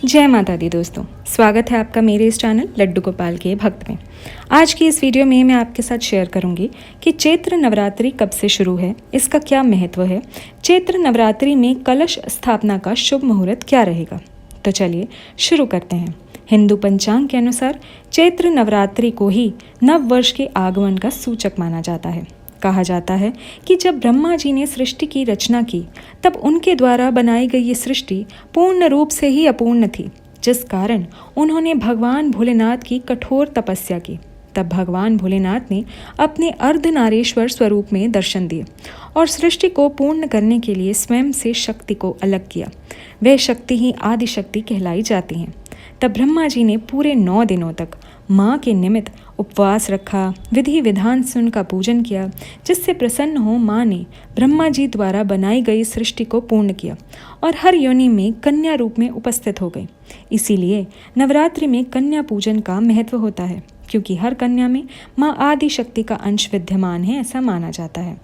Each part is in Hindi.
जय माता दी दोस्तों, स्वागत है आपका मेरे इस चैनल लड्डू गोपाल के भक्त में। आज की इस वीडियो में मैं आपके साथ शेयर करूंगी कि चैत्र नवरात्रि कब से शुरू है, इसका क्या महत्व है, चैत्र नवरात्रि में कलश स्थापना का शुभ मुहूर्त क्या रहेगा। तो चलिए शुरू करते हैं। हिंदू पंचांग के अनुसार चैत्र नवरात्रि को ही नव वर्ष के आगमन का सूचक माना जाता है। कहा जाता है कि जब ब्रह्मा जी ने सृष्टि की रचना की तब उनके द्वारा बनाई गई ये सृष्टि पूर्ण रूप से ही अपूर्ण थी, जिस कारण उन्होंने भगवान भोलेनाथ की कठोर तपस्या की। तब भगवान भोलेनाथ ने अपने अर्धनारीश्वर स्वरूप में दर्शन दिए और सृष्टि को पूर्ण करने के लिए स्वयं से शक्ति को अलग किया। वह शक्ति ही आदि शक्ति कहलाई जाती हैं। तब ब्रह्मा जी ने पूरे 9 दिनों तक माँ के निमित्त उपवास रखा, विधि विधान से उनका पूजन किया, जिससे प्रसन्न हो माँ ने ब्रह्मा जी द्वारा बनाई गई सृष्टि को पूर्ण किया और हर योनि में कन्या रूप में उपस्थित हो गई। इसीलिए नवरात्रि में कन्या पूजन का महत्व होता है, क्योंकि हर कन्या में माँ आदि शक्ति का अंश विद्यमान है, ऐसा माना जाता है।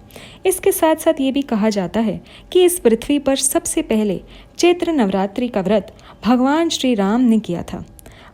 इसके साथ साथ ये भी कहा जाता है कि इस पृथ्वी पर सबसे पहले चैत्र नवरात्रि का व्रत भगवान श्री राम ने किया था।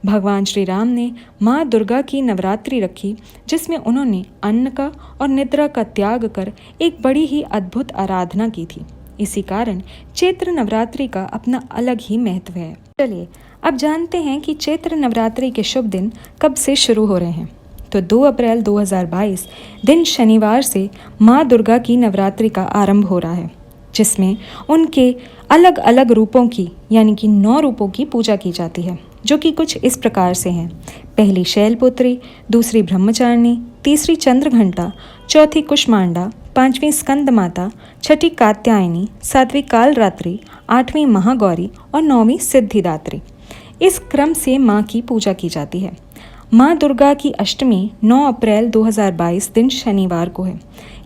भगवान श्री राम ने माँ दुर्गा की नवरात्रि रखी, जिसमें उन्होंने अन्न का और निद्रा का त्याग कर एक बड़ी ही अद्भुत आराधना की थी। इसी कारण चैत्र नवरात्रि का अपना अलग ही महत्व है। चलिए अब जानते हैं कि चैत्र नवरात्रि के शुभ दिन कब से शुरू हो रहे हैं। तो 2 अप्रैल 2022 दिन शनिवार से माँ दुर्गा की नवरात्रि का आरंभ हो रहा है, जिसमें उनके अलग अलग रूपों की यानी कि 9 रूपों की पूजा की जाती है, जो कि कुछ इस प्रकार से हैं। पहली शैलपुत्री, दूसरी ब्रह्मचारिणी, तीसरी चंद्रघंटा, चौथी कुष्मांडा, 5वीं स्कंद माता, 6ठी कात्यायनी, 7वीं कालरात्रि, 8वीं महागौरी और 9वीं सिद्धिदात्री। इस क्रम से माँ की पूजा की जाती है। माँ दुर्गा की अष्टमी 9 अप्रैल 2022 दिन शनिवार को है।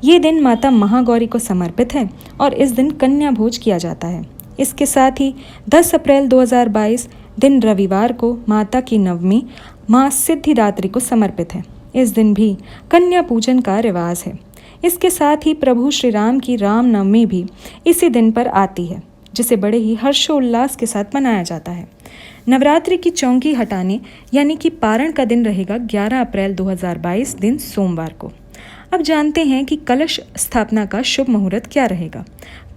ये दिन माता महागौरी को समर्पित है और इस दिन कन्या भोज किया जाता है। इसके साथ ही 10 अप्रैल 2022 दिन रविवार को माता की नवमी माँ सिद्धिदात्री को समर्पित है। इस दिन भी कन्या पूजन का रिवाज है। इसके साथ ही प्रभु श्री राम की रामनवमी भी इसी दिन पर आती है, जिसे बड़े ही हर्षोल्लास के साथ मनाया जाता है। नवरात्रि की चौकी हटाने यानी कि पारण का दिन रहेगा 11 अप्रैल 2022 दिन सोमवार को। अब जानते हैं कि कलश स्थापना का शुभ मुहूर्त क्या रहेगा।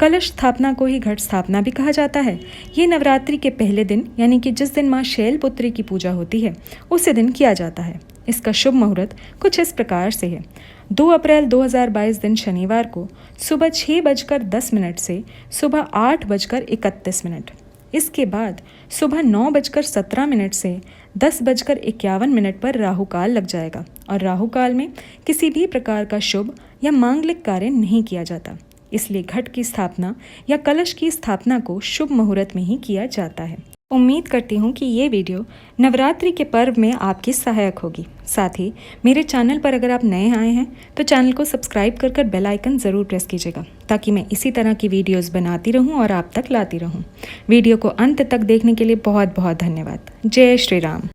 कलश स्थापना को ही घट स्थापना भी कहा जाता है। ये नवरात्रि के पहले दिन यानी कि जिस दिन माँ शैलपुत्री की पूजा होती है उसी दिन किया जाता है। इसका शुभ मुहूर्त कुछ इस प्रकार से है। 2 अप्रैल 2022 दिन शनिवार को सुबह 6:10 से सुबह 8:31। इसके बाद सुबह 9:17 से 10:51 पर राहु काल लग जाएगा और राहु काल में किसी भी प्रकार का शुभ या मांगलिक कार्य नहीं किया जाता। इसलिए घट की स्थापना या कलश की स्थापना को शुभ मुहूर्त में ही किया जाता है। उम्मीद करती हूँ कि ये वीडियो नवरात्रि के पर्व में आपकी सहायक होगी। साथ ही मेरे चैनल पर अगर आप नए आए हैं तो चैनल को सब्सक्राइब कर बेल आइकन ज़रूर प्रेस कीजिएगा, ताकि मैं इसी तरह की वीडियोस बनाती रहूँ और आप तक लाती रहूँ। वीडियो को अंत तक देखने के लिए बहुत बहुत धन्यवाद। जय श्री राम।